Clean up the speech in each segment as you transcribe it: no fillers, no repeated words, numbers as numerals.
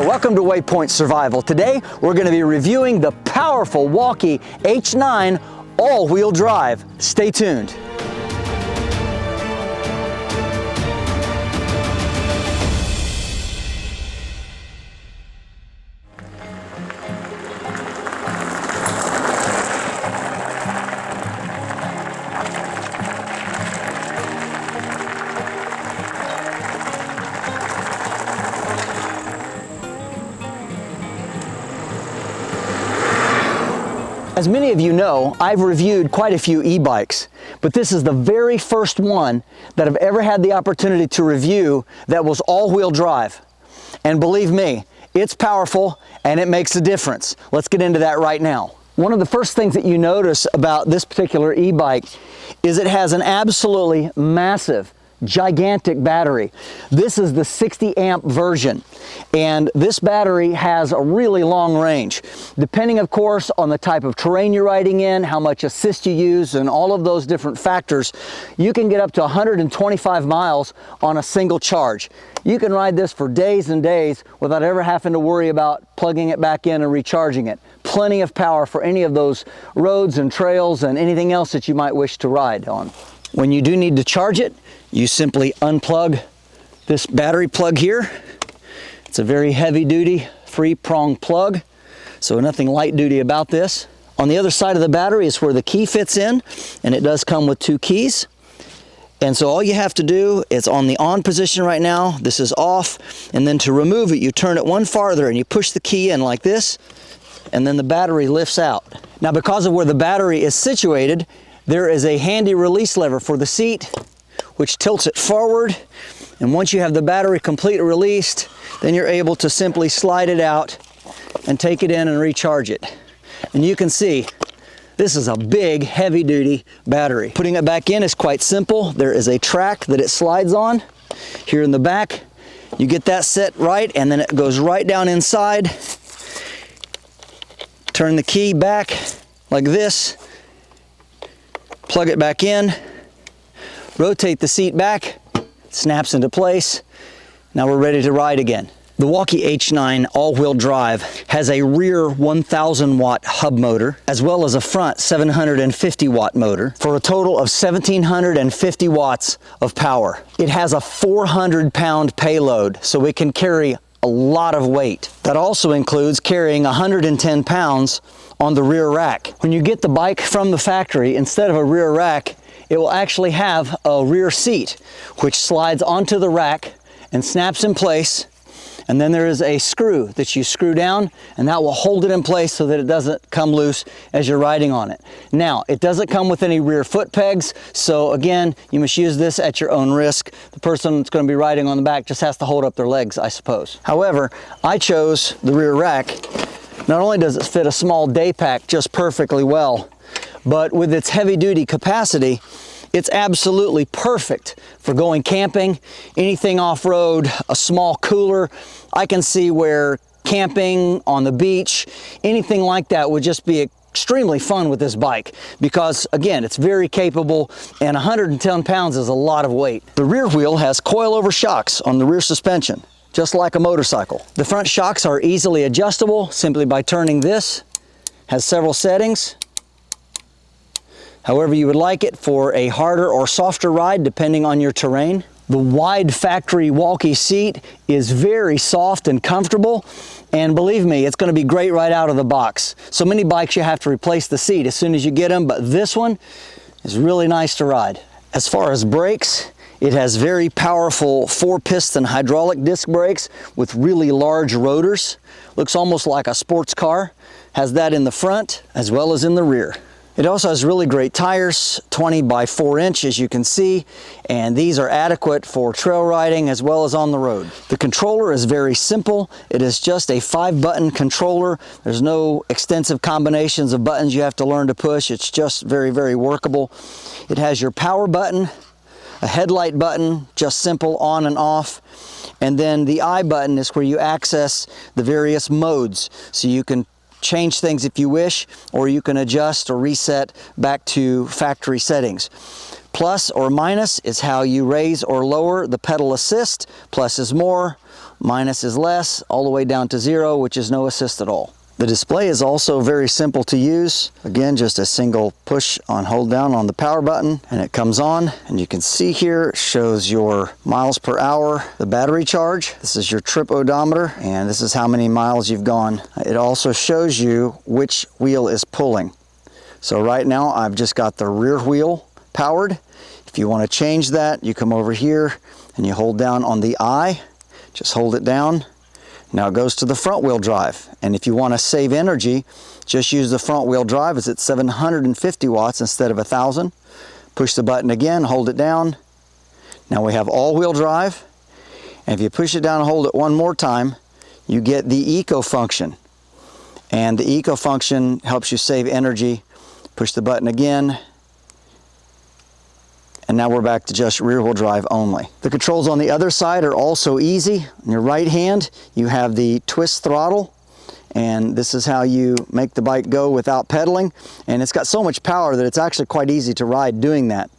welcome to Waypoint Survival. Today we're going to be reviewing the powerful Wallke H9 all-wheel drive. Stay tuned. As many of you know, I've reviewed quite a few e-bikes, but this is the very first one that I've ever had the opportunity to review that was all-wheel drive. And believe me, it's powerful and it makes a difference. Let's get into that right now. One of the first things that you notice about this particular e-bike is it has an absolutely massive, gigantic battery. This is the 60 amp version, and this battery has a really long range. Depending, of course, on the type of terrain you're riding in, how much assist you use, and all of those different factors, you can get up to 125 miles on a single charge. You can ride this for days and days without ever having to worry about plugging it back in and recharging it. Plenty of power for any of those roads and trails and anything else that you might wish to ride on. When you do need to charge it, you simply unplug this battery plug here. It's a very heavy duty, 3-prong plug, so nothing light duty about this. On the other side of the battery is where the key fits in, and it does come with 2 keys. And so all you have to do is on the on position right now, this is off, and then to remove it, you turn it one farther and you push the key in like this, and then the battery lifts out. Now, because of where the battery is situated, there is a handy release lever for the seat, which tilts it forward, and once you have the battery completely released, then you're able to simply slide it out and take it in and recharge it. And you can see this is a big, heavy-duty battery. Putting it back in is quite simple. There is a track that it slides on here in the back. You get that set right, and then it goes right down inside. Turn the key back like this, plug it back in, rotate the seat back, snaps into place. Now we're ready to ride again. The Wallke H9 all-wheel drive has a rear 1,000 watt hub motor as well as a front 750 watt motor for a total of 1,750 watts of power. It has a 400 pound payload, so it can carry a lot of weight. That also includes carrying 110 pounds on the rear rack. When you get the bike from the factory, instead of a rear rack, it will actually have a rear seat which slides onto the rack and snaps in place, and then there is a screw that you screw down, and that will hold it in place so that it doesn't come loose as you're riding on it. Now, it doesn't come with any rear foot pegs, so again, you must use this at your own risk. The person that's going to be riding on the back just has to hold up their legs, I suppose. However, I chose the rear rack. Not only does it fit a small day pack just perfectly well, but with its heavy-duty capacity, it's absolutely perfect for going camping, anything off-road, a small cooler. I can see where camping on the beach, anything like that would just be extremely fun with this bike because, again, it's very capable, and 110 pounds is a lot of weight. The rear wheel has coilover shocks on the rear suspension, just like a motorcycle. The front shocks are easily adjustable simply by turning this. Has several settings, however you would like it, for a harder or softer ride depending on your terrain. The wide factory Wallke seat is very soft and comfortable, and believe me, it's going to be great right out of the box. So many bikes you have to replace the seat as soon as you get them, but this one is really nice to ride. As far as brakes, it has very powerful 4-piston hydraulic disc brakes with really large rotors. Looks almost like a sports car. Has that in the front as well as in the rear. It also has really great tires, 20 by 4 inch as you can see, and these are adequate for trail riding as well as on the road. The controller is very simple. It is just a 5-button controller. There's no extensive combinations of buttons you have to learn to push. It's just very, very workable. It has your power button, a headlight button, just simple on and off, and then the I button is where you access the various modes, so you can change things if you wish, or you can adjust or reset back to factory settings. Plus or minus is how you raise or lower the pedal assist. Plus is more, minus is less, all the way down to 0, which is no assist at all. The display is also very simple to use. Again, just a single push on hold down on the power button and it comes on, and you can see here it shows your miles per hour, the battery charge. This is your trip odometer, and this is how many miles you've gone. It also shows you which wheel is pulling. So right now I've just got the rear wheel powered. If you want to change that, you come over here and you hold down on the I, just hold it down. Now it goes to the front wheel drive, and if you want to save energy, just use the front wheel drive. It's at 750 watts instead of 1,000. Push the button again, hold it down. Now we have all-wheel drive, and if you push it down and hold it one more time, you get the eco function, and the eco function helps you save energy. Push the button again, and now we're back to just rear-wheel drive only. The controls on the other side are also easy. In your right hand, you have the twist throttle, and this is how you make the bike go without pedaling. And it's got so much power that it's actually quite easy to ride doing that.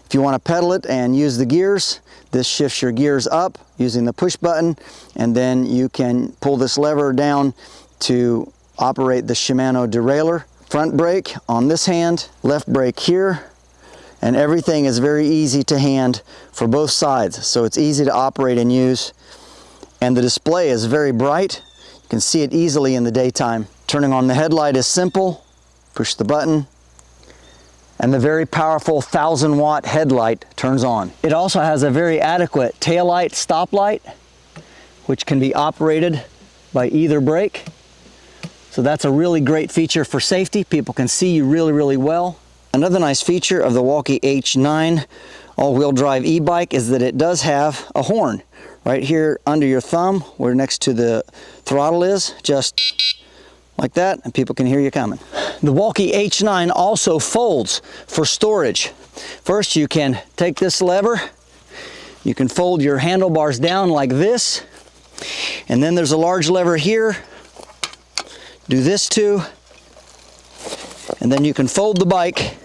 If you want to pedal it and use the gears, this shifts your gears up using the push button, and then you can pull this lever down to operate the Shimano derailleur. Front brake on this hand, left brake here, and everything is very easy to hand for both sides, so it's easy to operate and use. And the display is very bright. You can see it easily in the daytime. Turning on the headlight is simple. Push the button, and the very powerful 1,000-watt headlight turns on. It also has a very adequate taillight stoplight, which can be operated by either brake. So that's a really great feature for safety. People can see you really, really well. Another nice feature of the Wallke H9 all-wheel drive e-bike is that it does have a horn right here under your thumb where next to the throttle is, just like that, and people can hear you coming. The Wallke H9 also folds for storage. First, you can take this lever, you can fold your handlebars down like this, and then there's a large lever here. Do this too, and then you can fold the bike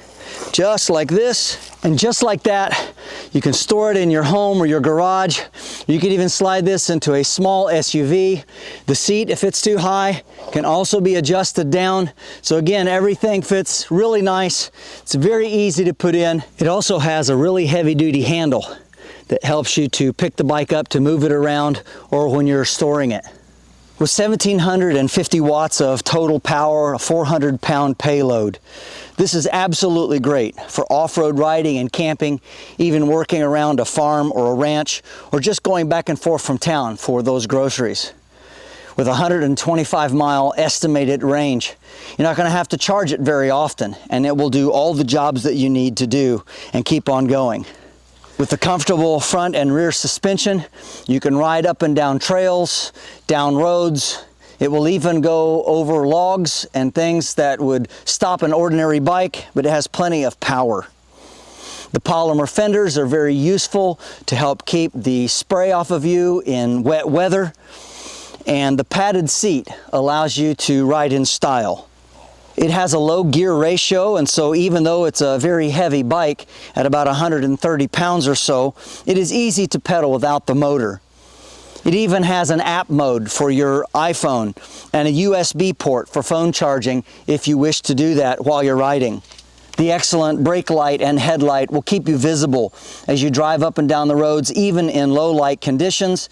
just like this, and just like that, you can store it in your home or your garage. You can even slide this into a small SUV. The seat, if it's too high, can also be adjusted down. So again, everything fits really nice. It's very easy to put in. It also has a really heavy-duty handle that helps you to pick the bike up to move it around or when you're storing it. With 1,750 watts of total power, a 400-pound payload, this is absolutely great for off-road riding and camping, even working around a farm or a ranch, or just going back and forth from town for those groceries. With a 125-mile estimated range, you're not going to have to charge it very often, and it will do all the jobs that you need to do and keep on going. With the comfortable front and rear suspension, you can ride up and down trails, down roads. It will even go over logs and things that would stop an ordinary bike, but it has plenty of power. The polymer fenders are very useful to help keep the spray off of you in wet weather, and the padded seat allows you to ride in style. It has a low gear ratio, and so even though it's a very heavy bike at about 130 pounds or so, it is easy to pedal without the motor. It even has an app mode for your iPhone and a USB port for phone charging if you wish to do that while you're riding. The excellent brake light and headlight will keep you visible as you drive up and down the roads, even in low light conditions.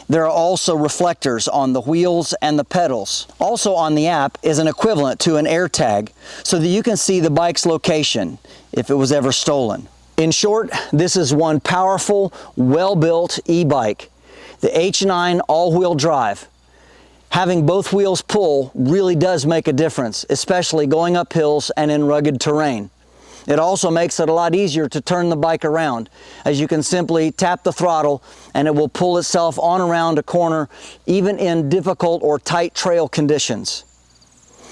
There are also reflectors on the wheels and the pedals. Also on the app is an equivalent to an AirTag so that you can see the bike's location if it was ever stolen. In short, this is one powerful, well-built e-bike. The H9 all-wheel drive. Having both wheels pull really does make a difference, especially going up hills and in rugged terrain. It also makes it a lot easier to turn the bike around, as you can simply tap the throttle and it will pull itself on around a corner, even in difficult or tight trail conditions.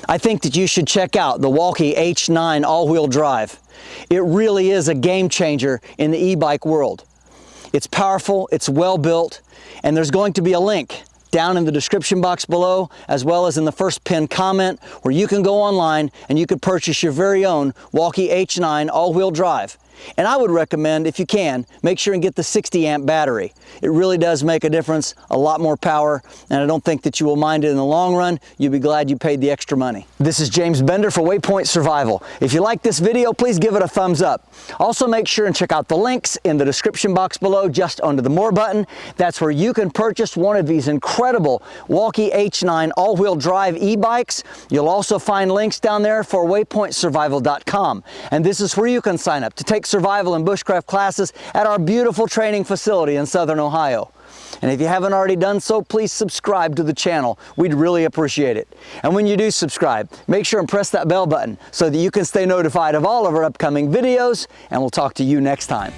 I think that you should check out the Wallke H9 all-wheel drive. It really is a game changer in the e-bike world. It's powerful, it's well built, and there's going to be a link down in the description box below, as well as in the first pinned comment, where you can go online and you can purchase your very own Wallke H9 all-wheel drive And I would recommend, if you can, make sure and get the 60 amp battery. It really does make a difference, a lot more power, and I don't think that you will mind it in the long run. You'll be glad you paid the extra money. This is James Bender for Waypoint Survival. If you like this video, please give it a thumbs up. Also make sure and check out the links in the description box below, just under the More button. That's where you can purchase one of these incredible Wallke H9 all-wheel drive e-bikes. You'll also find links down there for waypointsurvival.com. And this is where you can sign up to take survival and bushcraft classes at our beautiful training facility in Southern Ohio. And if you haven't already done so, please subscribe to the channel. We'd really appreciate it. And when you do subscribe, make sure and press that bell button so that you can stay notified of all of our upcoming videos, and we'll talk to you next time.